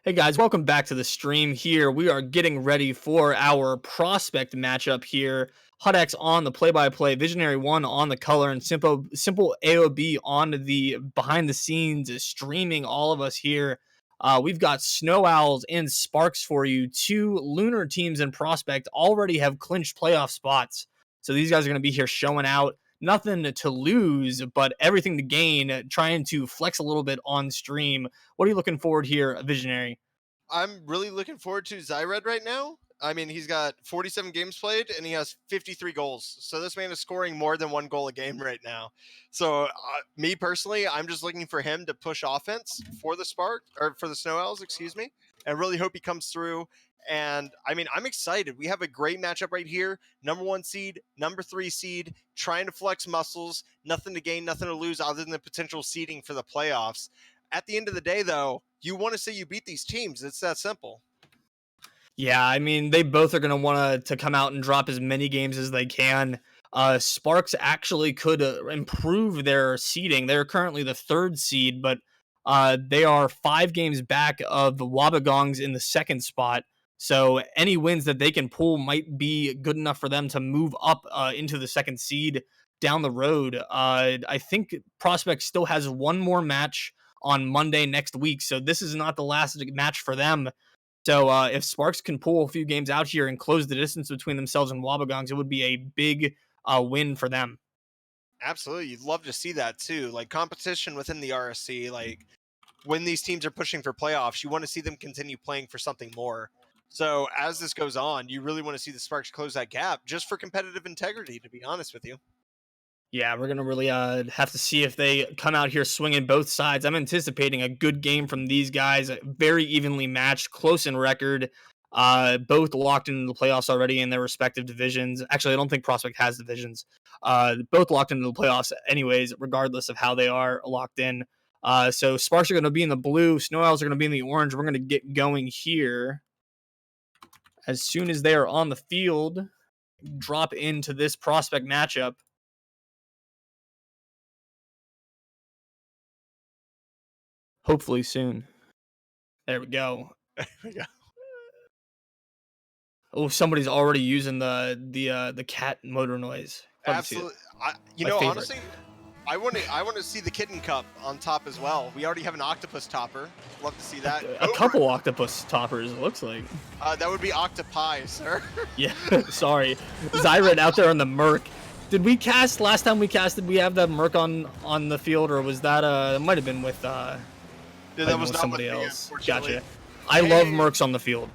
Hey guys, welcome back to the stream here. We are getting ready for our prospect matchup here. HUDx on the play-by-play, VisionaryOne on the color, and Simple AOB on the behind-the-scenes streaming all of us here. We've got Snow Owls and Sparks for you. Two Lunar teams in prospect already have clinched playoff spots. So these guys are going to be here showing out. Nothing to lose, but everything to gain, trying to flex a little bit on stream. What are you looking forward here, Visionary? I'm really looking forward to Zyred right now. I mean, he's got 47 games played and he has 53 goals. So this man is scoring more than one goal a game right now. So me personally, I'm just looking for him to push offense for the Snow Owls, excuse me, and really hope he comes through. And I mean, I'm excited. We have a great matchup right here. Number 1 seed, number 3 seed, trying to flex muscles, nothing to gain, nothing to lose other than the potential seeding for the playoffs. At the end of the day, though, you want to say you beat these teams. It's that simple. Yeah, I mean, they both are going to want to come out and drop as many games as they can. Sparks actually could improve their seeding. They're currently the 3rd seed, but they are 5 games back of the Wabagongs in the 2nd spot. So any wins that they can pull might be good enough for them to move up into the 2nd seed down the road. I think Prospect still has one more match on Monday next week, so this is not the last match for them. So if Sparks can pull a few games out here and close the distance between themselves and Wabagongs, it would be a big win for them. Absolutely. You'd love to see that too. Like competition within the RSC, like when these teams are pushing for playoffs, you want to see them continue playing for something more. So as this goes on, you really want to see the Sparks close that gap just for competitive integrity, to be honest with you. Yeah, we're going to really have to see if they come out here swinging both sides. I'm anticipating a good game from these guys, very evenly matched, close in record, both locked into the playoffs already in their respective divisions. Actually, I don't think Prospect has divisions. Both locked into the playoffs anyways, regardless of how they are locked in. So Sparks are going to be in the blue. Snow Owls are going to be in the orange. We're going to get going here. As soon as they are on the field, drop into this prospect matchup. Hopefully soon. There we go. There we go. Oh, somebody's already using the cat motor noise. Absolutely. Honestly, I want to see the kitten cup on top as well. We already have an octopus topper. Love to see that. A couple octopus toppers, it looks like. That would be octopi, sir. Yeah, sorry. Zyred out there on the Merc. Did we cast last time we casted? We have that Merc on the field, or was that it might have been with that was not somebody with me, else. Gotcha. I love Mercs on the field.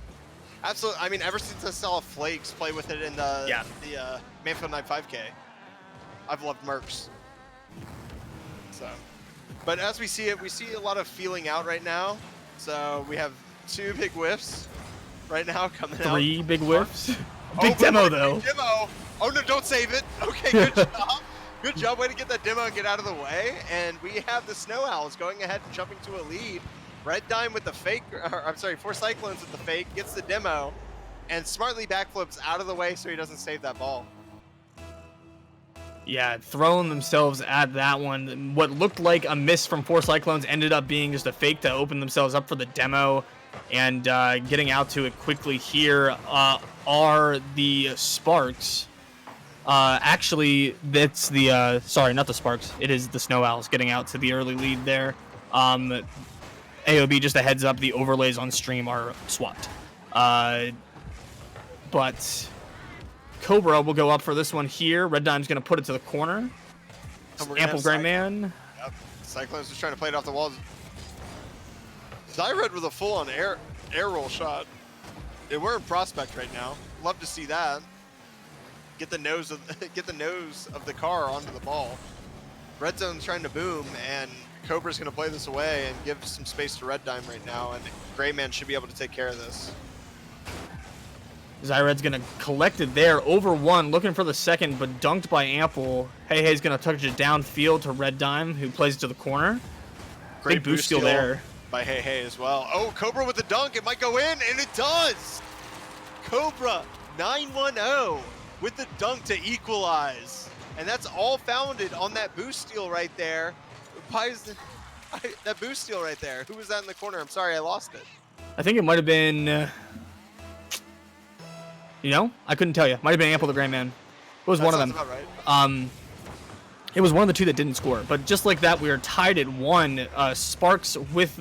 Absolutely. I mean, ever since I saw Flakes play with it in the Manfield Night 5K, I've loved Mercs. So, but as we see it, we see a lot of feeling out right now. So we have 2 big whiffs right now coming out. 3 big whiffs. Big demo though. Big demo. Oh no! Don't save it. Okay, good job. Good job. Way to get that demo and get out of the way. And we have the Snow Owls going ahead and jumping to a lead. Red Dime with the fake, Four Cyclones with the fake, gets the demo, and smartly backflips out of the way so he doesn't save that ball. Yeah, throwing themselves at that one. What looked like a miss from 4 Cyclones ended up being just a fake to open themselves up for the demo, and getting out to it quickly here are the Sparks. Actually, that's the, sorry, not the Sparks. It is the Snow Owls getting out to the early lead there. AOB, just a heads up, the overlays on stream are swapped. But Cobra will go up for this one here. Red Dime's going to put it to the corner. Ample Gray Man. Yep. Cyclones is trying to play it off the walls. Zyred with a full-on air roll shot. And we're in prospect right now. Love to see that. Get the nose of the car onto the ball. Red Zone's trying to boom, and Cobra's going to play this away and give some space to Red Dime right now, and Gray Man should be able to take care of this. Zyred's going to collect it there. Over 1, looking for the second, but dunked by Ample. Hey's going to touch it downfield to Red Dime, who plays to the corner. Great big boost steal there. By Hey as well. Oh, Cobra with the dunk. It might go in, and it does! Cobra 910 with the dunk to equalize. And that's all founded on that boost steal right there. That boost steal right there. Who was that in the corner? I'm sorry, I lost it. I think it might have been, I couldn't tell you. Might have been Ample the Grand Man. It was one of them. About right. It was one of the two that didn't score. But just like that, we are tied at 1. Sparks with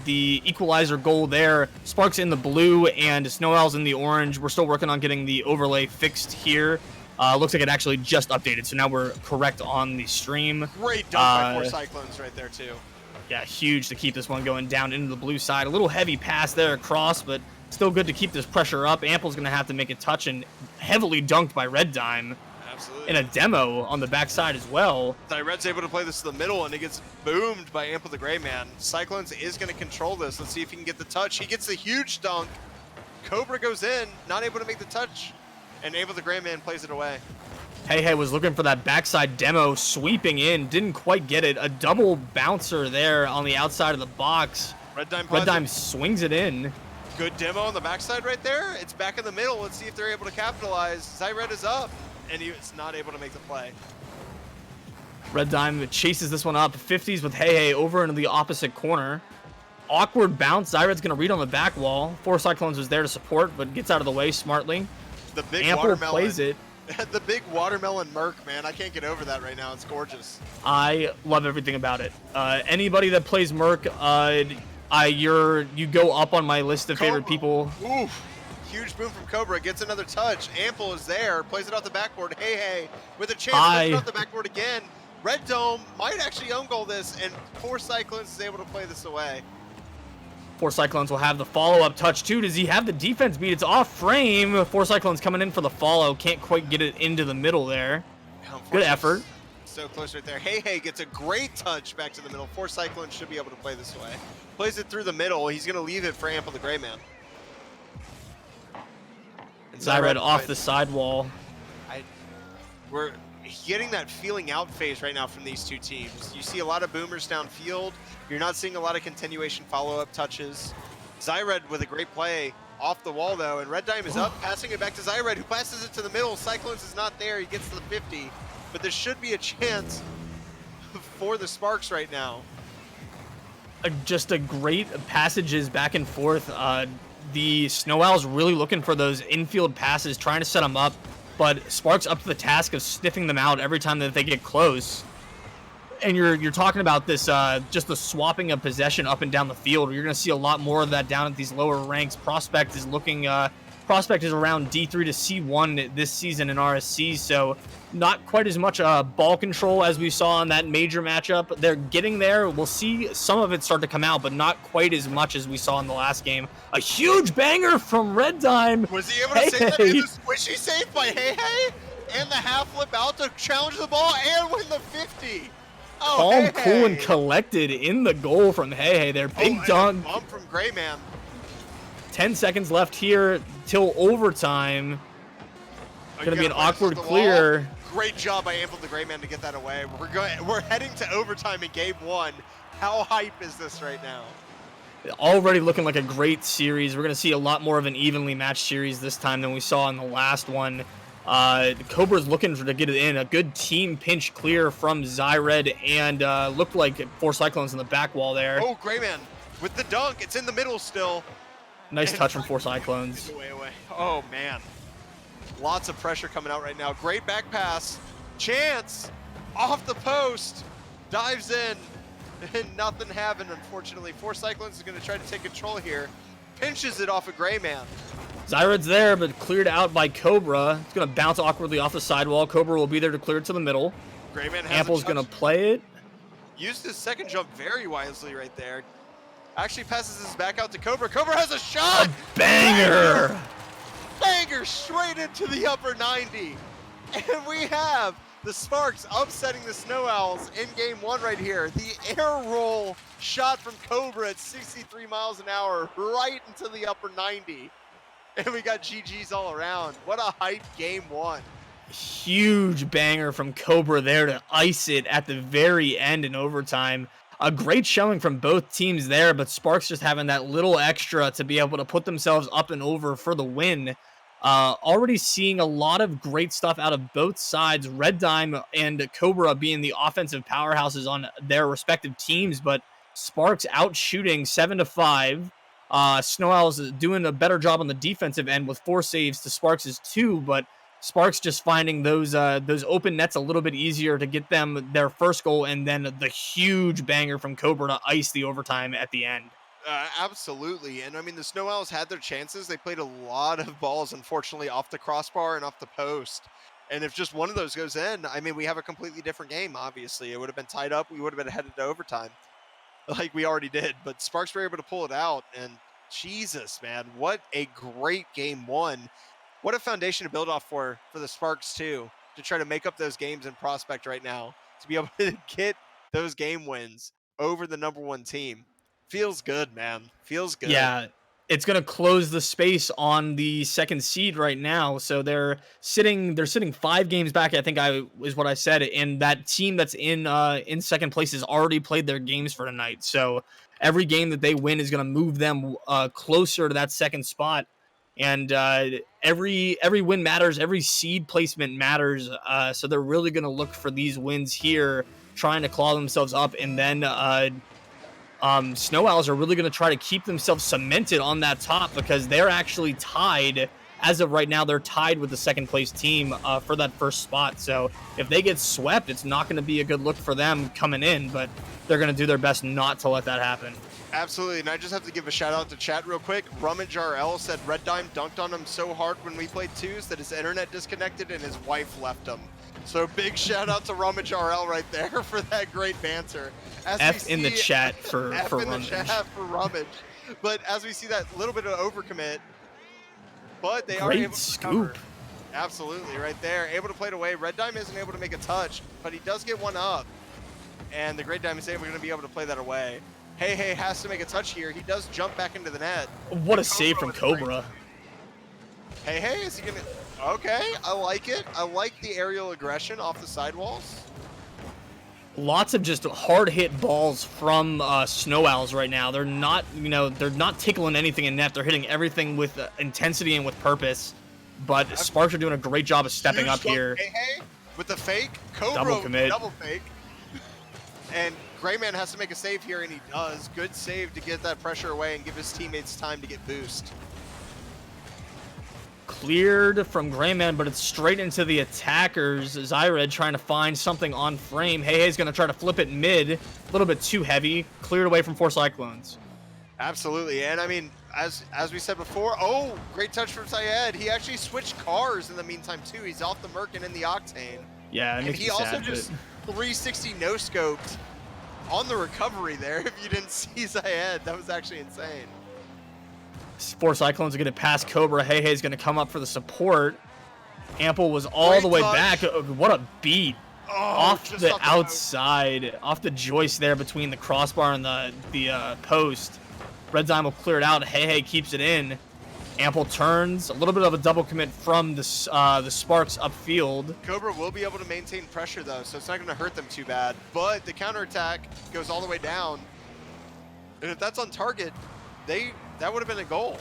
the equalizer goal there. Sparks in the blue and Snow Owls in the orange. We're still working on getting the overlay fixed here. Looks like it actually just updated, so now we're correct on the stream. Great dunk by 4 Cyclones right there, too. Yeah, huge to keep this one going down into the blue side. A little heavy pass there across, but still good to keep this pressure up. Ample's going to have to make a touch, and heavily dunked by Red Dime. Absolutely. In a demo on the backside as well. Red's able to play this to the middle, and it gets boomed by Ample the Gray Man. Cyclones is going to control this. Let's see if he can get the touch. He gets the huge dunk. Cobra goes in, not able to make the touch, and Ample the Gray Man plays it away. Hey was looking for that backside demo, sweeping in, didn't quite get it. A double bouncer there on the outside of the box. Red Dime swings it in. Good demo on the backside right there. It's back in the middle. Let's see if they're able to capitalize. Zyred is up, and he's not able to make the play. Red Dime chases this one up. 50s with Hey over into the opposite corner. Awkward bounce. Zyred's going to read on the back wall. 4 Cyclones was there to support, but gets out of the way smartly. The big Ample watermelon plays it. The big watermelon Merc, man. I can't get over that right now. It's gorgeous. I love everything about it. Anybody that plays Merc, you go up on my list of favorite people. Oof. Huge boom from Cobra. Gets another touch. Ample is there. Plays it off the backboard. Hey with a chance. Plays it off the backboard again. Red Dome might actually own goal this, and 4 Cyclones is able to play this away. 4 Cyclones will have the follow-up touch, too. Does he have the defense beat? It's off frame. 4 Cyclones coming in for the follow. Can't quite get it into the middle there. Good effort. So close right there. Hey gets a great touch back to the middle. 4 Cyclones should be able to play this away. Plays it through the middle. He's going to leave it for Ample the Gray Man. Zyred off the sidewall. We're getting that feeling out phase right now from these two teams. You see a lot of boomers downfield. You're not seeing a lot of continuation follow-up touches. Zyred with a great play off the wall, though, and Red Dime is up, passing it back to Zyred, who passes it to the middle. Cyclones is not there. He gets to the 50, but there should be a chance for the Sparks right now. Just a great passages back and forth. The Snow Owls really looking for those infield passes, trying to set them up, but Sparks up to the task of sniffing them out every time that they get close. And you're talking about this, just the swapping of possession up and down the field. You're going to see a lot more of that down at these lower ranks. Prospect is around D3 to C1 this season in RSC, so not quite as much ball control as we saw in that major matchup. They're getting there. We'll see some of it start to come out, but not quite as much as we saw in the last game. A huge banger from Red Dime. Was he able to save that in the squishy save by Hey? And the half flip out to challenge the ball and win the 50. Oh, calm, cool, and collected in the goal from Hey there. Big dunk. Bump from Gray Man. 10 seconds left here till overtime. Gonna be an awkward clear. Great job by Ample the Gray Man to get that away. We're heading to overtime in game 1. How hype is this right now? Already looking like a great series. We're gonna see a lot more of an evenly matched series this time than we saw in the last one. The Cobra's looking to get it in. A good team pinch clear from Zyred, and looked like 4 Cyclones in the back wall there. Oh, Gray Man with the dunk. It's in the middle still. Nice touch from 4 Cyclones. Away. Oh, man. Lots of pressure coming out right now. Great back pass. Chance off the post. Dives in. And nothing happened, unfortunately. 4 Cyclones is going to try to take control here. Pinches it off of Gray Man. Zyred's there, but cleared out by Cobra. It's going to bounce awkwardly off the sidewall. Cobra will be there to clear it to the middle. Gray Man has Ample's going to play it. Used his second jump very wisely right there. Actually passes this back out to Cobra. Cobra has a shot! A banger! Banger straight into the upper 90. And we have the Sparks upsetting the Snow Owls in game 1 right here. The air roll shot from Cobra at 63 miles an hour right into the upper 90. And we got GG's all around. What a hype game 1. Huge banger from Cobra there to ice it at the very end in overtime. A great showing from both teams there, but Sparks just having that little extra to be able to put themselves up and over for the win. Already seeing a lot of great stuff out of both sides. Red Dime and Cobra being the offensive powerhouses on their respective teams, but Sparks out shooting 7-5. Snow Owls is doing a better job on the defensive end with 4 saves to Sparks' 2, but Sparks just finding those open nets a little bit easier to get them their first goal, and then the huge banger from Cobra to ice the overtime at the end. Absolutely. And I mean, the Snow Owls had their chances. They played a lot of balls, unfortunately, off the crossbar and off the post. And if just one of those goes in, I mean, we have a completely different game, obviously. It would have been tied up. We would have been headed to overtime like we already did. But Sparks were able to pull it out. And Jesus, man, what a great game 1. What a foundation to build off for the Sparks, too, to try to make up those games in Prospect right now, to be able to get those game wins over the #1 team. Feels good, man. Feels good. Yeah, it's going to close the space on the 2nd seed right now. So they're sitting 5 games back, I think is what I said, and that team that's in 2nd place has already played their games for tonight. So every game that they win is going to move them closer to that 2nd spot. And every win matters, every seed placement matters. So they're really going to look for these wins here, trying to claw themselves up, and then Snow Owls are really going to try to keep themselves cemented on that top, because they're actually tied. As of right now, they're tied with the 2nd place team for that first spot. So if they get swept, it's not going to be a good look for them coming in, but they're going to do their best not to let that happen. Absolutely. And I just have to give a shout out to chat real quick. Rummage RL said Red Dime dunked on him so hard when we played 2s that his internet disconnected and his wife left him. So big shout out to Rummage RL right there for that great banter. F in the chat for Rummage. F in the chat for Rummage. But as we see that little bit of overcommit, but they are able to cover. Absolutely, right there. Able to play it away. Red Dime isn't able to make a touch, but he does get one up. And the Great Dime is going to be able to play that away. Hey has to make a touch here. He does jump back into the net. What a save from Cobra. Hey, is he going to... Okay, I like it. I like the aerial aggression off the sidewalls. Lots of just hard hit balls from Snow Owls right now. They're not, they're not tickling anything in net. They're hitting everything with intensity and with purpose. But Sparks are doing a great job of stepping up here. Hey, with the fake. Cobra double commit. Double fake. And Grayman has to make a save here, and he does. Good save to get that pressure away and give his teammates time to get boost. Cleared from Grayman, but it's straight into the attackers. Zyred trying to find something on frame. Hey's going to try to flip it mid. A little bit too heavy. Cleared away from 4 Cyclones. Absolutely. And I mean, as we said before, oh, great touch from Syed. He actually switched cars in the meantime, too. He's off the Merc and in the Octane. Yeah, and he also just 360 no-scoped on the recovery there. If you didn't see Syed, that was actually insane. 4 Cyclones are going to pass Cobra. Hey's going to come up for the support. Ample was all Great the way touch. back. What a beat. Oh, off the outside. Off the joist there between the crossbar and the post. Red Dime will clear it out. Hey keeps it in. Ample turns. A little bit of a double commit from the Sparks upfield. Cobra will be able to maintain pressure, though, so it's not going to hurt them too bad. But the counterattack goes all the way down. And if that's on target, that would have been a goal.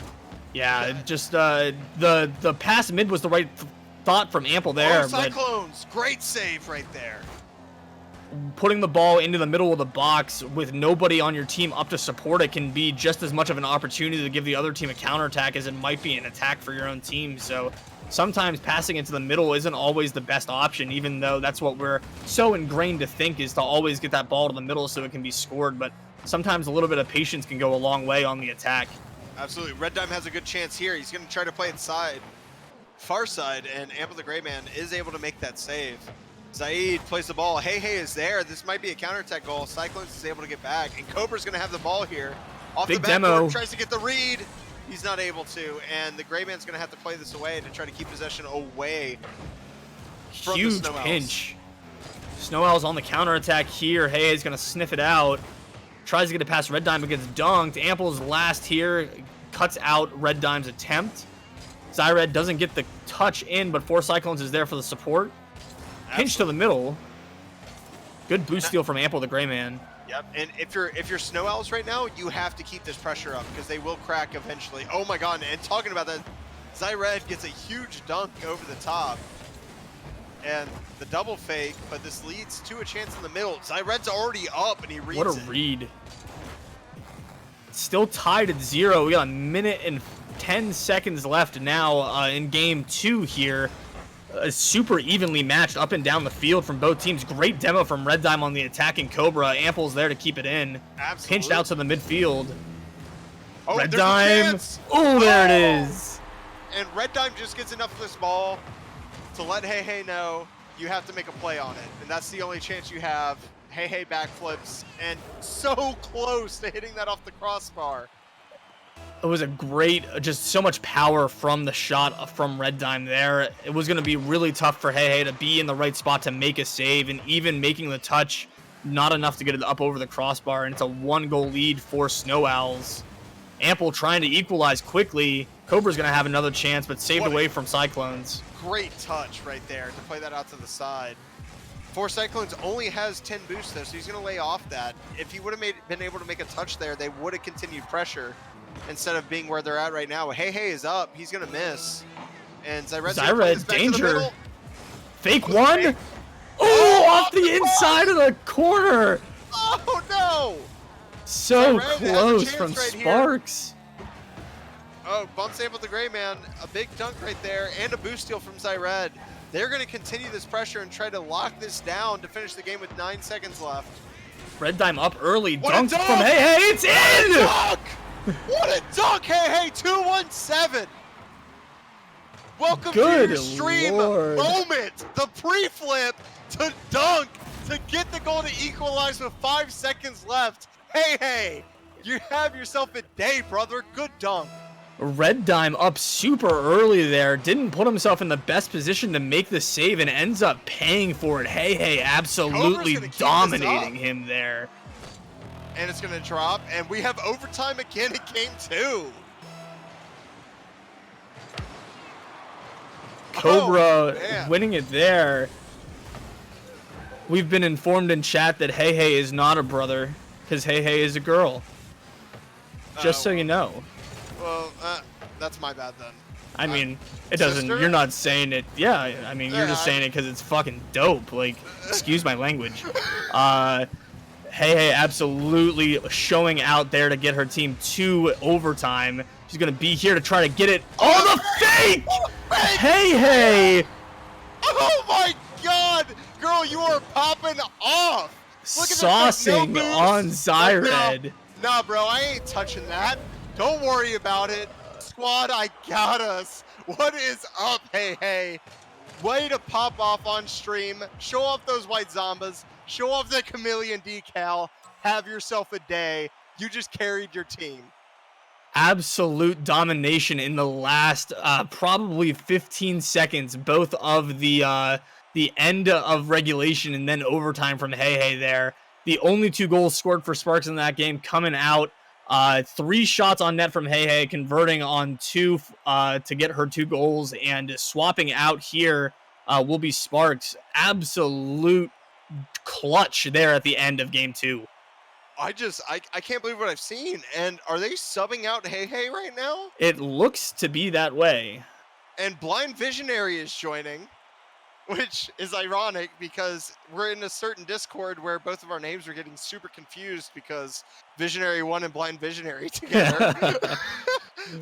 Yeah, just the pass mid was the right thought from Ample there. Oh, Cyclones! Great save right there. Putting the ball into the middle of the box with nobody on your team up to support it can be just as much of an opportunity to give the other team a counterattack as it might be an attack for your own team. So sometimes passing into the middle isn't always the best option, even though that's what we're so ingrained to think, is to always get that ball to the middle so it can be scored. But sometimes a little bit of patience can go a long way on the attack. Absolutely. Red Dime has a good chance here. He's going to try to play it far side, and Ample the Gray Man is able to make that save. Zaid plays the ball. Hey is there. This might be a counterattack goal. Cyclones is able to get back, and Cobra's going to have the ball here. Off Big the back demo. court, tries to get the read. He's not able to, and the Gray Man's going to have to play this away to try to keep possession away from Huge the Snow pinch. Snow Owls on the counterattack here. Hey is going to sniff it out. Tries to get it past Red Dime, but gets dunked. Ample's last here. Cuts out Red Dime's attempt. Zyred doesn't get the touch in, but 4 Cyclones is there for the support. Pinch to the middle. Good boost steal from Ample the Gray Man. Yep, and if you're Snow Owls right now, you have to keep this pressure up because they will crack eventually. Oh my god, and talking about that, Zyred gets a huge dunk over the top. And the double fake, but this leads to a chance in the middle. Zyred's already up and he reads it. What a read. still tied at 0. We got a minute and 10 seconds left now in game 2 here. Super evenly matched up and down the field from both teams. Great demo from Red Dime on the attacking Cobra. Ample's there to keep it in. Absolutely. Pinched out to the midfield. Oh, Red Dime. Oh, there it is. And Red Dime just gets enough of this ball to let Hey know you have to make a play on it. And that's the only chance you have. Hey backflips and so close to hitting that off the crossbar. It was a great, just so much power from the shot from Red Dime there. It was going to be really tough for Hey to be in the right spot to make a save, and even making the touch, not enough to get it up over the crossbar, and it's a 1-goal lead for Snow Owls. Ample trying to equalize quickly. Cobra's going to have another chance, but saved away from Cyclones. Great touch right there to play that out to the side. For Cyclones only has 10 boosts though, so he's going to lay off that. If he would have been able to make a touch there, they would have continued pressure instead of being where they're at right now. Hey is up. He's going to miss. And Zyred, danger. Fake one. Oh, off the inside of the corner. Oh, no. So close from Sparks. Oh, bump sample the Gray Man. A big dunk right there and a boost steal from Zyred. They're going to continue this pressure and try to lock this down to finish the game with 9 seconds left. Red Dime up early. Dunk from Hey. It's in! What a dunk! Hey, 217. Welcome to your stream moment. The pre-flip to dunk to get the goal to equalize with 5 seconds left. Hey, you have yourself a day, brother. Good dunk. Red Dime up super early there, didn't put himself in the best position to make the save and ends up paying for it. Hey absolutely dominating him there. And it's going to drop, and we have overtime again in game 2. Cobra winning it there. We've been informed in chat that Hey is not a brother, because Hey is a girl. Just so you know. Well, that's my bad then. I mean, it doesn't, you're not saying it. Yeah, I mean, you're just saying it because it's fucking dope. Like, excuse my language. Hey absolutely showing out there to get her team to overtime. She's going to be here to try to get it. Oh, the fake! Hey! Oh my god! Girl, you are popping off! Look at saucing on Zyred. Nah, bro, I ain't touching that. Don't worry about it. Squad, I got us. What is up, Hey? Way to pop off on stream. Show off those white zombas. Show off the chameleon decal. Have yourself a day. You just carried your team. Absolute domination in the last probably 15 seconds, both of the end of regulation and then overtime from Hey there. The only 2 goals scored for Sparks in that game coming out. 3 shots on net from Hey, converting on 2 to get her 2 goals, and swapping out here will be Sparks. Absolute clutch there at the end of game 2. I can't believe what I've seen. And are they subbing out Hey right now? It looks to be that way. And Blind Visionary is joining, which is ironic because we're in a certain Discord where both of our names are getting super confused because VisionaryOne and Blind Visionary together.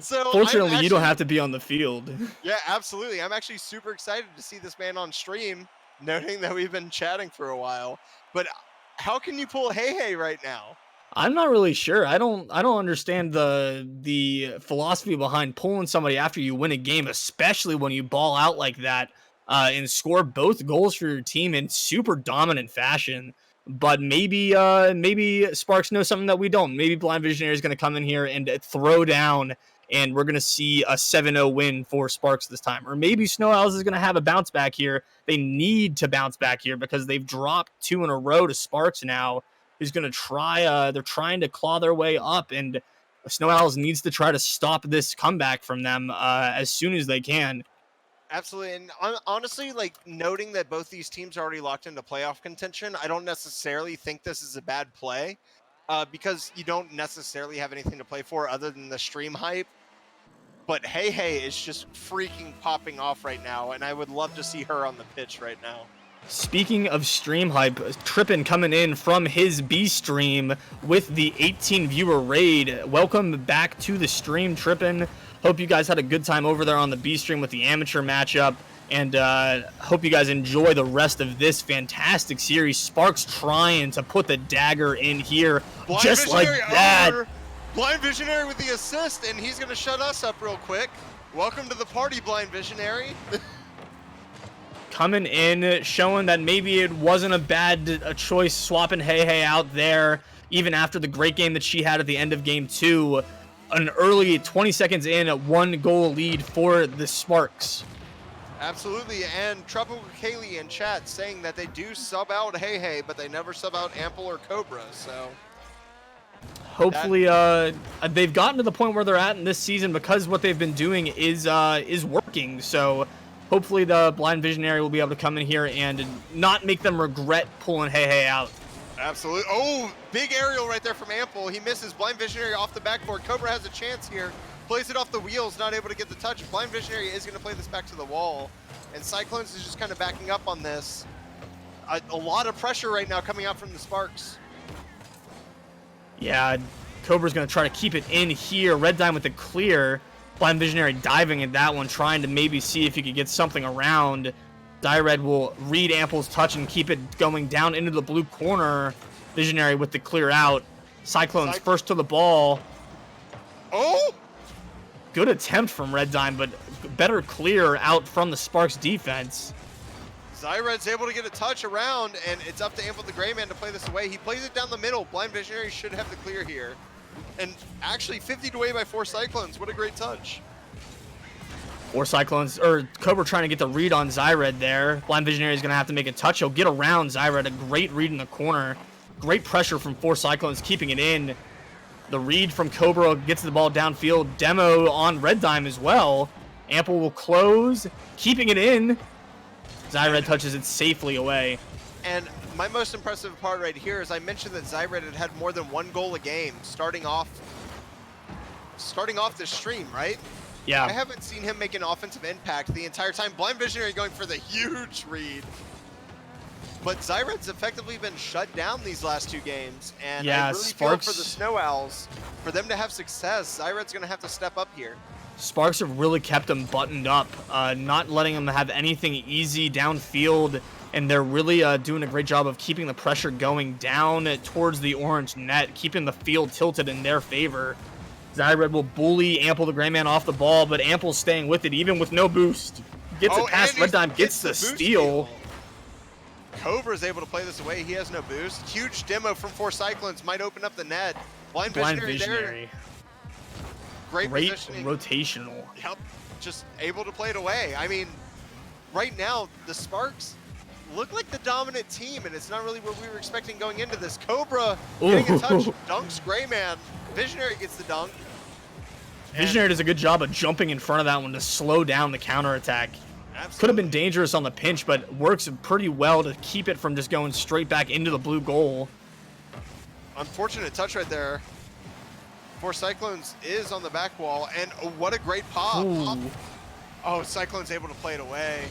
So fortunately, you don't have to be on the field. Yeah, absolutely. I'm actually super excited to see this man on stream, noting that we've been chatting for a while. But how can you pull Hey right now? I'm not really sure. I don't understand the philosophy behind pulling somebody after you win a game, especially when you ball out like that. And score both goals for your team in super dominant fashion. But maybe Sparks knows something that we don't. Maybe Blind Visionary is going to come in here and throw down, and we're going to see a 7-0 win for Sparks this time. Or maybe Snow Owls is going to have a bounce back here. They need to bounce back here because they've dropped 2 in a row to Sparks now. Who's going to try, they're trying to claw their way up, and Snow Owls needs to try to stop this comeback from them as soon as they can. Absolutely, and honestly, like, noting that both these teams are already locked into playoff contention, I don't necessarily think this is a bad play because you don't necessarily have anything to play for other than the stream hype. But Hey is just freaking popping off right now, and I would love to see her on the pitch right now. Speaking of stream hype, Trippin coming in from his B stream with the 18 viewer raid. Welcome back to the stream, Trippin. Hope you guys had a good time over there on the B stream with the amateur matchup, and hope you guys enjoy the rest of this fantastic series. Sparks trying to put the dagger in here, Blind just like Visionary that. over. Blind Visionary with the assist, and he's going to shut us up real quick. Welcome to the party, Blind Visionary. Coming in, showing that maybe it wasn't a bad choice swapping Hey out there, even after the great game that she had at the end of game 2. An early 20 seconds in, a 1-goal lead for the Sparks. Absolutely, and Tropical Kaylee in chat saying that they do sub out Hey, but they never sub out Ample or Cobra, so... Hopefully, they've gotten to the point where they're at in this season because what they've been doing is working, so... Hopefully the Blind Visionary will be able to come in here and not make them regret pulling Hey out. Absolutely. Oh, big aerial right there from Ample. He misses. Blind Visionary off the backboard. Cobra has a chance here. Plays it off the wheels, not able to get the touch. Blind Visionary is going to play this back to the wall. And Cyclones is just kind of backing up on this. A lot of pressure right now coming out from the Sparks. Yeah, Cobra's going to try to keep it in here. Red Dime with the clear. Blind Visionary diving at that one, trying to maybe see if he could get something around. Red will read Ample's touch and keep it going down into the blue corner. Visionary with the clear out. Cyclones first to the ball. Oh! Good attempt from Red Dime, but better clear out from the Sparks defense. Zyred's able to get a touch around, and it's up to Ample the Gray Man to play this away. He plays it down the middle. Blind Visionary should have the clear here. And actually 50'd away by 4 Cyclones. What a great touch. 4 Cyclones, or Cobra trying to get the read on Zyred there. Blind Visionary is going to have to make a touch. He'll get around Zyred. A great read in the corner. Great pressure from 4 Cyclones, keeping it in. The read from Cobra gets the ball downfield. Demo on Red Dime as well. Ample will close, keeping it in. Zyred touches it safely away. And my most impressive part right here is I mentioned that Zyred had more than 1 goal a game starting off this stream, right? Yeah. I haven't seen him make an offensive impact the entire time. Blind Visionary going for the huge read. But Zyred's effectively been shut down these last 2 games. And yeah, I really feel for the Snow Owls, for them to have success, Zyred's going to have to step up here. Sparks have really kept them buttoned up, not letting them have anything easy downfield. And they're really doing a great job of keeping the pressure going down towards the orange net, keeping the field tilted in their favor. Zyred will bully Ample the Gray Man off the ball, but Ample's staying with it, even with no boost. Gets it past Red Dime, gets the steal. Cobra's able to play this away. He has no boost. Huge demo from 4 Cyclones might open up the net. Blind Visionary there. Great rotational. Yep, just able to play it away. I mean, right now, the Sparks look like the dominant team, and it's not really what we were expecting going into this. Cobra getting a touch, dunks Gray Man. Visionary gets the dunk. Visionary does a good job of jumping in front of that one to slow down the counterattack. Could have been dangerous on the pinch, but works pretty well to keep it from just going straight back into the blue goal. Unfortunate touch right there. 4 Cyclones is on the back wall, and what a great pop. Oh, Cyclone's able to play it away.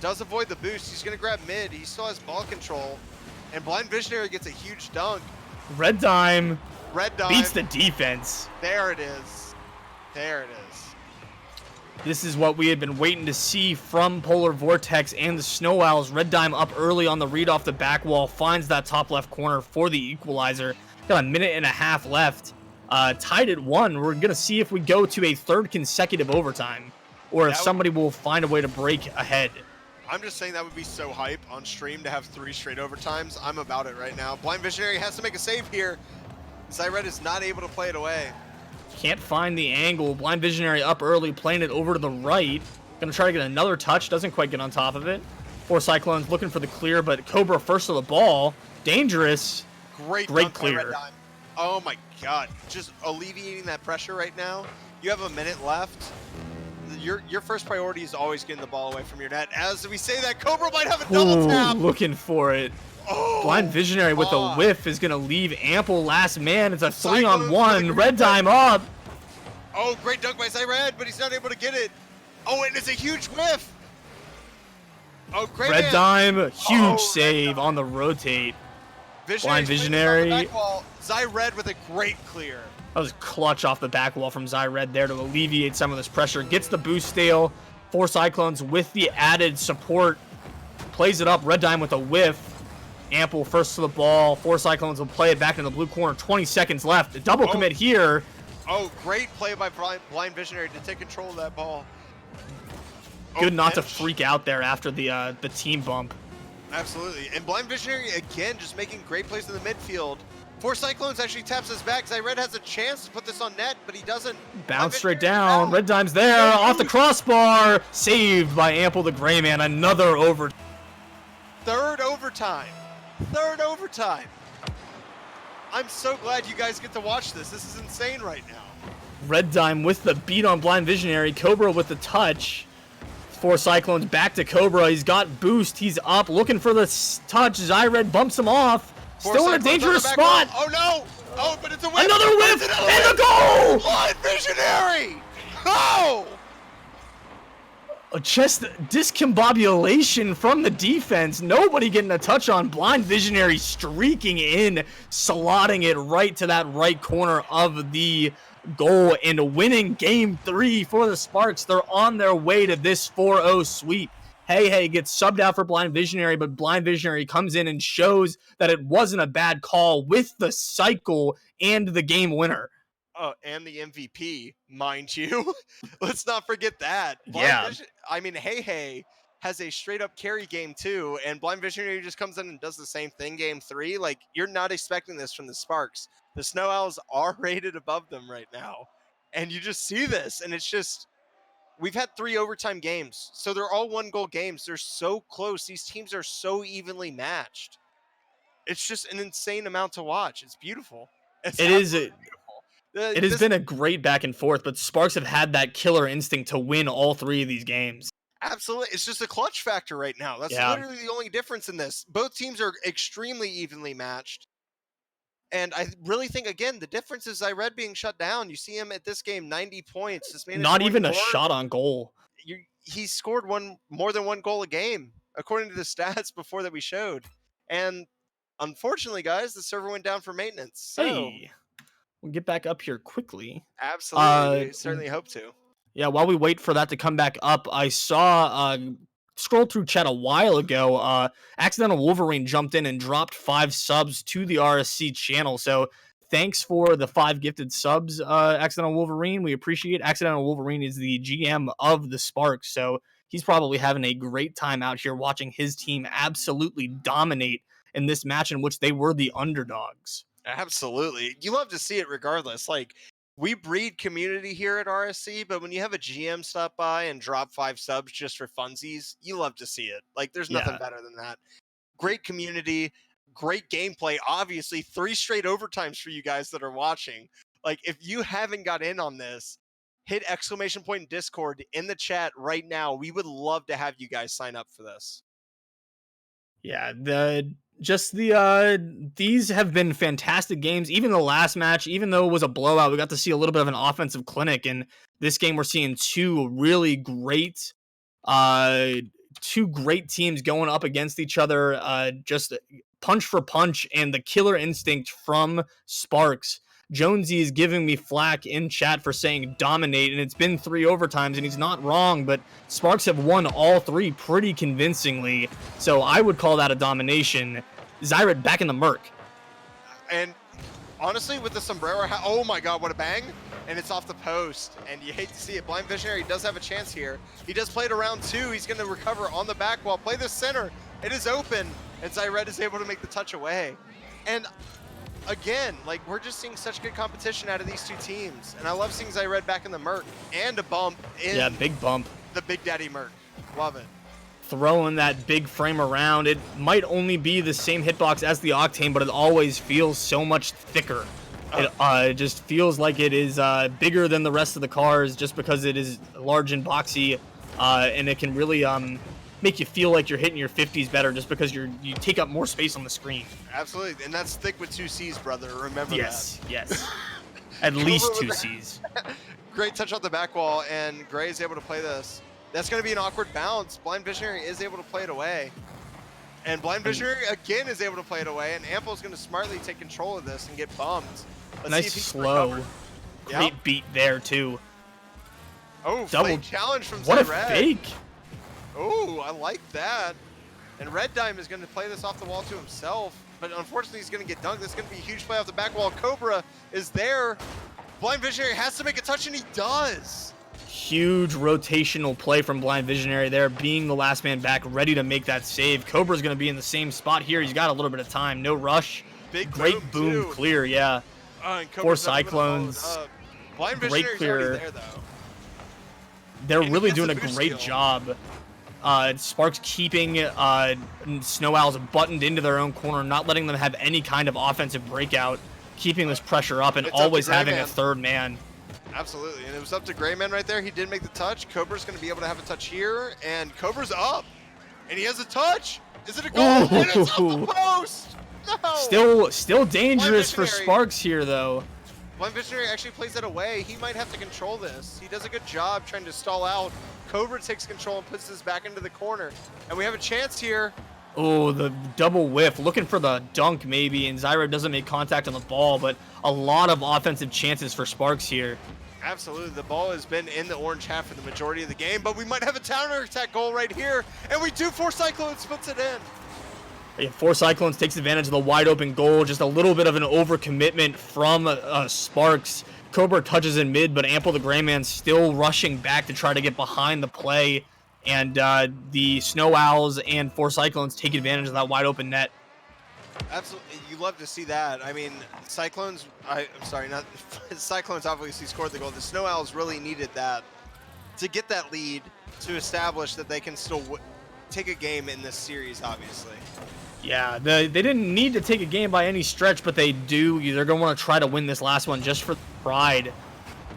Does avoid the boost. He's going to grab mid. He still has ball control. And Blind Visionary gets a huge dunk. Red Dime beats the defense. There it is. There it is. This is what we had been waiting to see from Polar Vortex and the Snow Owls. Red Dime up early on the read off the back wall. Finds that top left corner for the equalizer. Got a minute and a half left. Tied at 1. We're going to see if we go to a 3rd consecutive overtime, or if somebody will find a way to break ahead. I'm just saying that would be so hype on stream to have 3 straight overtimes. I'm about it right now. Blind Visionary has to make a save here. Zyred is not able to play it away. Can't find the angle. Blind Visionary up early, playing it over to the right. Gonna try to get another touch. Doesn't quite get on top of it. 4 Cyclones looking for the clear, but Cobra first to the ball. Dangerous. Great clear. Oh my god. Just alleviating that pressure right now. You have a minute left. Your first priority is always getting the ball away from your net. As we say that, Cobra might have a double tap. Looking for it. Oh, Blind Visionary with a whiff is going to leave Ample last man. It's a 3-on-1. Red Dime up. Oh, great dunk by Zyred, but he's not able to get it. Oh, and it's a huge whiff. Oh, great Red man. Dime, huge Oh, save on the rotate. Blind Visionary's playing this on the Visionary. back wall. Zyred with a great clear. That was clutch off the back wall from Zyred there to alleviate some of this pressure. Gets the boost stale. 4 Cyclones with the added support. Plays it up. Red Dime with a whiff. Ample first to the ball. 4 Cyclones will play it back in the blue corner. 20 seconds left. A double commit here. Oh, great play by Blind Visionary to take control of that ball. Good not to freak out there after the team bump. Absolutely. And Blind Visionary, again, just making great plays in the midfield. 4 Cyclones actually taps his back. Zyred has a chance to put this on net, but he doesn't. Bounce straight down. Red Dime's there. Off the crossbar. Saved by Ample the Gray Man. Another over. Third overtime. Third overtime. I'm so glad you guys get to watch this. This is insane right now. Red Dime with the beat on Blind Visionary. Cobra with the touch. 4 Cyclones back to Cobra. He's got boost. He's up. Looking for the touch. Zyred bumps him off. Still in a dangerous spot. Oh, no. Oh, but it's a whiff. Another whiff. And a goal. Blind Visionary. Oh. Just discombobulation from the defense. Nobody getting a touch on. Blind Visionary streaking in, slotting it right to that right corner of the goal and winning game 3 for the Sparks. They're on their way to this 4-0 sweep. Hey gets subbed out for Blind Visionary, but Blind Visionary comes in and shows that it wasn't a bad call with the cycle and the game winner. Oh, and the MVP, mind you. Let's not forget that. Hey has a straight up carry game too, and Blind Visionary just comes in and does the same thing game 3. Like, you're not expecting this from the Sparks. The Snow Owls are rated above them right now. And you just see this, and it's just, we've had 3 overtime games, so they're all 1-goal games. They're so close. These teams are so evenly matched. It's just an insane amount to watch. It's beautiful. It has been a great back and forth, but Sparks have had that killer instinct to win all 3 of these games. Absolutely. It's just a clutch factor right now. That's literally the only difference in this. Both teams are extremely evenly matched. And I really think, again, the difference is Zyred being shut down. You see him at this game, 90 points. This man not even a shot on goal. He scored more than 1 goal a game, according to the stats before that we showed. And unfortunately, guys, the server went down for maintenance. So we'll get back up here quickly. Absolutely. We certainly hope to. Yeah, while we wait for that to come back up, I saw scroll through chat a while ago. Accidental Wolverine jumped in and dropped 5 subs to the RSC channel. So thanks for the 5 gifted subs, Accidental Wolverine. We appreciate it. Accidental Wolverine is the GM of the Sparks, so he's probably having a great time out here watching his team absolutely dominate in this match in which they were the underdogs. Absolutely. You love to see it regardless. Like, we breed community here at RSC, but when you have a GM stop by and drop 5 subs just for funsies, you love to see it. Like, there's nothing better than that. Great community, great gameplay. Obviously, 3 straight overtimes for you guys that are watching. Like, if you haven't got in on this, hit exclamation point in Discord in the chat right now. We would love to have you guys sign up for this. Yeah, these have been fantastic games. Even the last match, even though it was a blowout, we got to see a little bit of an offensive clinic. And this game, we're seeing 2 really great, 2 great teams going up against each other, just punch for punch, and the killer instinct from Sparks. Jonesy is giving me flack in chat for saying dominate, and it's been 3 overtimes, and he's not wrong, but Sparks have won all 3 pretty convincingly, so I would call that a domination. Zyred back in the Merc. And honestly, with the sombrero, oh my god, what a bang. And it's off the post, and you hate to see it. Blind Visionary does have a chance here. He does play it around 2. He's going to recover on the back wall. Play the center. It is open, and Zyred is able to make the touch away. And again, like, we're just seeing such good competition out of these 2 teams. And I love seeing Zyred back in the Merc and a bump in big bump. The Big Daddy Merc. Love it. Throwing that big frame around. It might only be the same hitbox as the Octane, but it always feels so much thicker. It just feels like it is bigger than the rest of the cars just because it is large and boxy, and it can really make you feel like you're hitting your 50s better just because you take up more space on the screen. Absolutely, and that's thick with 2 C's, brother. Remember that. Yes. At least 2 C's. Great touch on the back wall, and Gray is able to play this. That's going to be an awkward bounce. Blind Visionary is able to play it away. And Blind Visionary, again, is able to play it away. And Ample is going to smartly take control of this and get bummed. Let's nice see if he can slow. recover. Great Yep. beat there, too. Oh, Double flame challenge from What a Red. fake. Oh, I like that. And Red Dime is going to play this off the wall to himself. But unfortunately, he's going to get dunked. This is going to be a huge play off the back wall. Cobra is there. Blind Visionary has to make a touch, and he does. Huge rotational play from Blind Visionary there, being the last man back, ready to make that save. Cobra's going to be in the same spot here. He's got a little bit of time. No rush. Big Great boom clear, yeah. And Four Cobra's not even Cyclones. followed up. Blind Great Visionary's clear. already there, though. They're And he really gets doing the a boost great steal. job. Sparks keeping Snow Owls buttoned into their own corner, not letting them have any kind of offensive breakout, keeping this pressure up, and It's up to always Gray having Man. a third man. Absolutely, and it was up to Grayman right there. He did make the touch. Cobra's going to be able to have a touch here, and Cobra's up, and he has a touch. Is it a goal? And it's off the post. No. Still dangerous for Visionary. Sparks here, though. Blind Visionary actually plays that away. He might have to control this. He does a good job trying to stall out. Cobra takes control and puts this back into the corner, and we have a chance here. Oh, the double whiff, looking for the dunk maybe, and Zyra doesn't make contact on the ball, but a lot of offensive chances for Sparks here. Absolutely, the ball has been in the orange half for the majority of the game, but we might have a counter-attack goal right here, and we do. Four Cyclones puts it in. Yeah, Four Cyclones takes advantage of the wide open goal, just a little bit of an overcommitment from Sparks. Cobra touches in mid, but Ample the Gray Man still rushing back to try to get behind the play, and the Snow Owls and Four Cyclones take advantage of that wide open net. Absolutely, you love to see that. I mean, Cyclones, I'm sorry, not Cyclones obviously scored the goal. The Snow Owls really needed that to get that lead to establish that they can still take a game in this series, obviously. Yeah, they didn't need to take a game by any stretch, but they do. They're going to want to try to win this last one just for pride.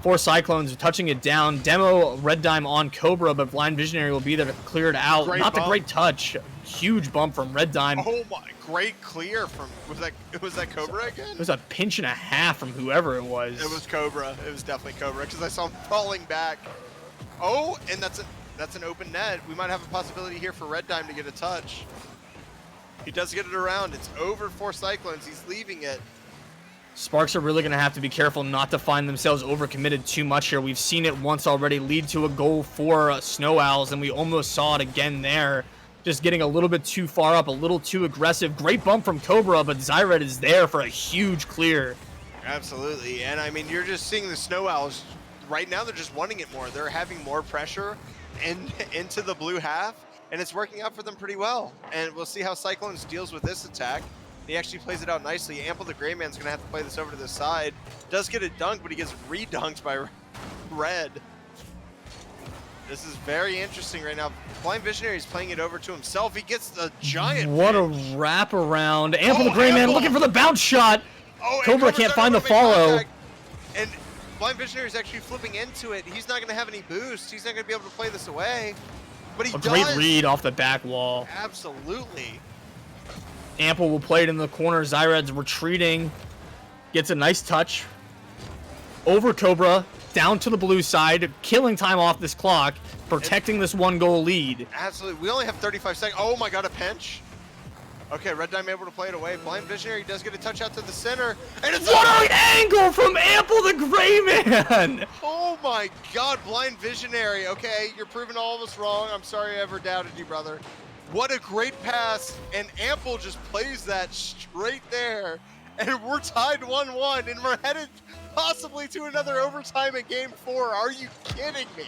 Four Cyclones touching it down. Demo Red Dime on Cobra, but Blind Visionary will be there to clear it out. Great Not bump. the great touch. Huge bump from Red Dime. Oh my, great clear from, was that Cobra again? It was a pinch and a half from whoever it was. It was Cobra. It was definitely Cobra because I saw him falling back. Oh, and that's an open net. We might have a possibility here for Red Dime to get a touch. He does get it around. It's over for Cyclones. He's leaving it. Sparks are really going to have to be careful not to find themselves overcommitted too much here. We've seen it once already lead to a goal for Snow Owls, and we almost saw it again there. Just getting a little bit too far up, a little too aggressive. Great bump from Cobra, but Zyred is there for a huge clear. Absolutely. And I mean, you're just seeing the Snow Owls. Right now, they're just wanting it more. They're having more pressure into the blue half, and it's working out for them pretty well. And we'll see how Cyclones deals with this attack. He actually plays it out nicely. Ample the Gray Man's going to have to play this over to the side. Does get a dunk, but he gets re-dunked by Red. This is very interesting right now. Blind Visionary is playing it over to himself. He gets the giant What a pinch. wraparound. Ample the Oh, Gray Man Ample! looking for the bounce shot. Oh, and Cobra Cobra's can't not find able the to make follow. contact. And Blind Visionary is actually flipping into it. He's not going to have any boost. He's not going to be able to play this away. But he A does. great read off the back wall. Absolutely. Ample will play it in the corner. Zyred's retreating. Gets a nice touch. Over Cobra. Down to the blue side. Killing time off this clock. Protecting this 1-goal lead. Absolutely. We only have 35 seconds. Oh my god, a pinch. Okay, Red Dime able to play it away. Blind Visionary does get a touch out to the center. And it's What an angle from Ample the Gray Man! Oh my god, Blind Visionary. Okay, you're proving all of us wrong. I'm sorry I ever doubted you, brother. What a great pass. And Ample just plays that straight there. And we're tied 1-1, and we're headed possibly to another overtime in Game 4. Are you kidding me?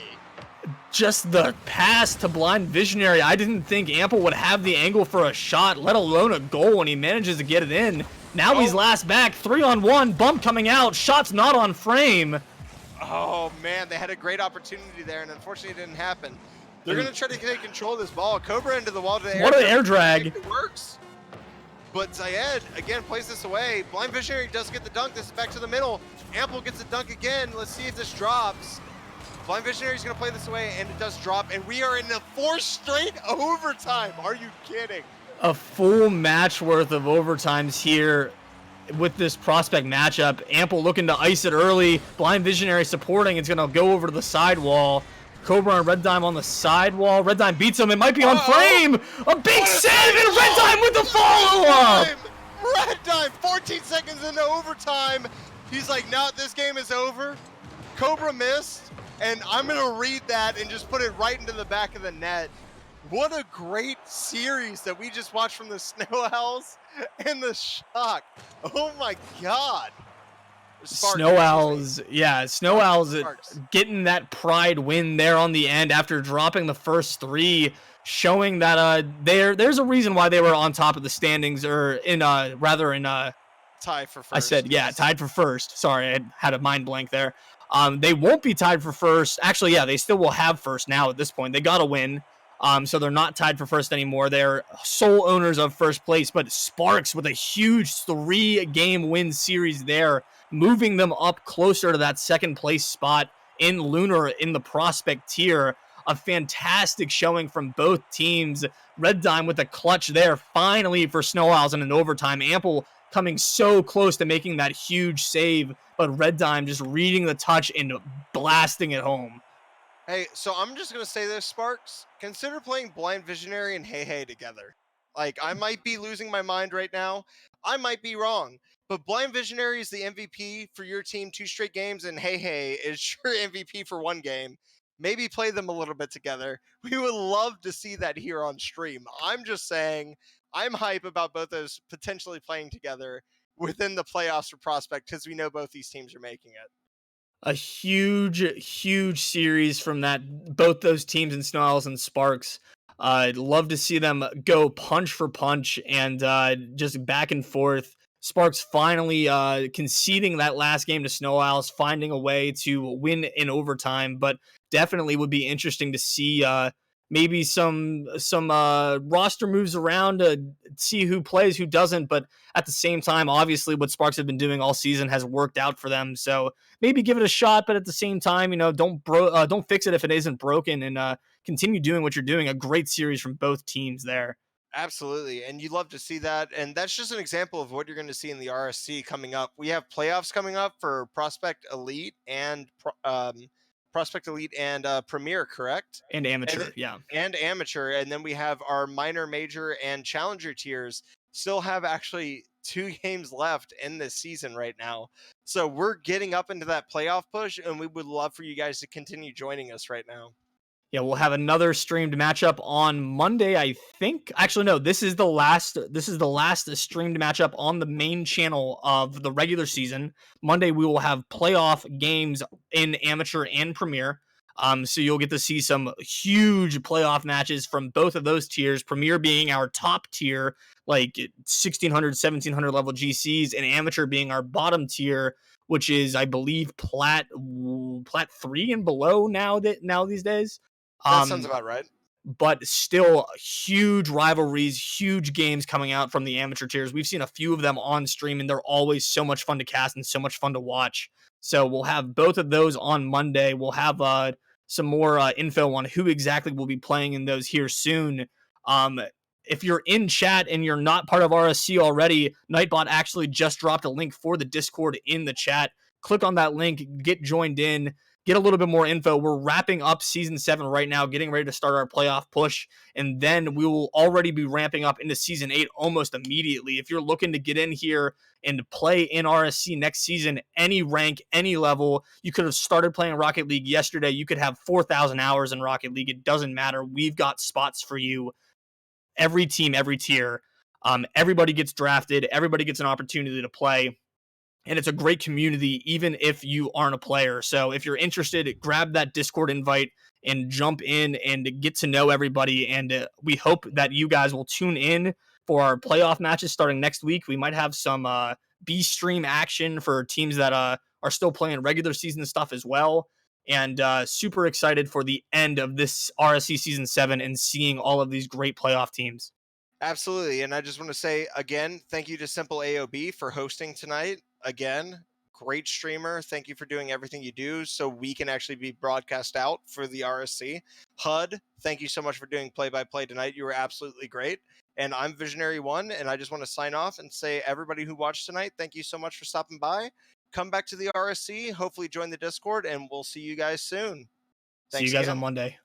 Just the pass to Blind Visionary. I didn't think Ample would have the angle for a shot, let alone a goal, and he manages to get it in. Now he's last back, 3-on-1, bump coming out, shot's not on frame. Oh man, they had a great opportunity there, and unfortunately it didn't happen. They're going to try to take control of this ball. Cobra into the wall to the air. What an air drag. It works. But Zayed, again, plays this away. Blind Visionary does get the dunk. This is back to the middle. Ample gets the dunk again. Let's see if this drops. Blind Visionary is going to play this away, and it does drop. And we are in the 4th straight overtime. Are you kidding? A full match worth of overtimes here with this prospect matchup. Ample looking to ice it early. Blind Visionary supporting. It's going to go over to the sidewall. Cobra and Red Dime on the sidewall. Red Dime beats him. It might be on Uh-oh. frame. A big save, and Red Oh, Dime with the follow-up. Red Dime, 14 seconds into overtime. He's like, no, this game is over. Cobra missed, and I'm going to read that and just put it right into the back of the net. What a great series that we just watched from the Snow Owls and the Shock. Oh my God. Snow Owls Sparks. getting that pride win there on the end after dropping the first three, showing that there's a reason why they were on top of the standings, or tie for first. I said, yes. tied for first. Sorry, I had a mind blank there. They won't be tied for first. Actually, yeah, they still will have first now at this point. They got to win. So they're not tied for first anymore. They're sole owners of first place, but Sparks with a huge 3-game win series there, moving them up closer to that second place spot in Lunar in the prospect tier. A fantastic showing from both teams. Red Dime with a clutch there, finally for Snow Owls in an overtime. Ample coming so close to making that huge save, but Red Dime just reading the touch and blasting it home. Hey, so I'm just going to say this, Sparks. Consider playing Blind Visionary and Hey Hey together. Like, I might be losing my mind right now. I might be wrong. But Blind Visionary is the MVP for your team 2 straight games, and Hey Hey is your MVP for 1 game. Maybe play them a little bit together. We would love to see that here on stream. I'm just saying, I'm hype about both those potentially playing together within the playoffs for Prospect, because we know both these teams are making it. A huge series from both those teams in Snow Owls and Sparks. I'd love to see them go punch for punch and just back and forth. Sparks finally conceding that last game to Snow Owls, finding a way to win in overtime, but definitely would be interesting to see maybe some roster moves around to see who plays, who doesn't. But at the same time, obviously, what Sparks have been doing all season has worked out for them. So maybe give it a shot, but at the same time, don't fix it if it isn't broken, and continue doing what you're doing. A great series from both teams there. Absolutely. And you love to see that. And that's just an example of what you're going to see in the RSC coming up. We have playoffs coming up for Prospect Elite and Premier, correct? And amateur, yeah. And amateur. And then we have our minor, major, and challenger tiers still have actually 2 games left in this season right now. So we're getting up into that playoff push, and we would love for you guys to continue joining us right now. Yeah, we'll have another streamed matchup on Monday, I think. Actually, no, this is the last streamed matchup on the main channel of the regular season. Monday we will have playoff games in amateur and premier. So you'll get to see some huge playoff matches from both of those tiers. Premier being our top tier, like 1600, 1700 level GCs, and amateur being our bottom tier, which is, I believe, plat 3 and below now these days. That sounds about right. But still huge rivalries, huge games coming out from the amateur tiers. We've seen a few of them on stream, and they're always so much fun to cast and so much fun to watch. So we'll have both of those on Monday. We'll have some more info on who exactly will be playing in those here soon. If you're in chat and you're not part of RSC already, Nightbot actually just dropped a link for the Discord in the chat. Click on that link, get joined in, get a little bit more info. We're wrapping up Season 7 right now, getting ready to start our playoff push, and then we will already be ramping up into Season 8 almost immediately. If you're looking to get in here and play in RSC next season, any rank, any level, you could have started playing Rocket League yesterday. You could have 4,000 hours in Rocket League. It doesn't matter. We've got spots for you. Every team, every tier. Everybody gets drafted. Everybody gets an opportunity to play. And it's a great community, even if you aren't a player. So if you're interested, grab that Discord invite and jump in and get to know everybody. And we hope that you guys will tune in for our playoff matches starting next week. We might have some B-stream action for teams that are still playing regular season stuff as well. And super excited for the end of this RSC Season 7 and seeing all of these great playoff teams. Absolutely. And I just want to say, again, thank you to SimpleAOB for hosting tonight. Again, great streamer. Thank you for doing everything you do so we can actually be broadcast out for the RSC. HUD, thank you so much for doing play-by-play tonight. You were absolutely great. And I'm VisionaryOne, and I just want to sign off and say, everybody who watched tonight, thank you so much for stopping by. Come back to the RSC, hopefully join the Discord, and we'll see you guys soon. See you Thanks guys on again. Monday.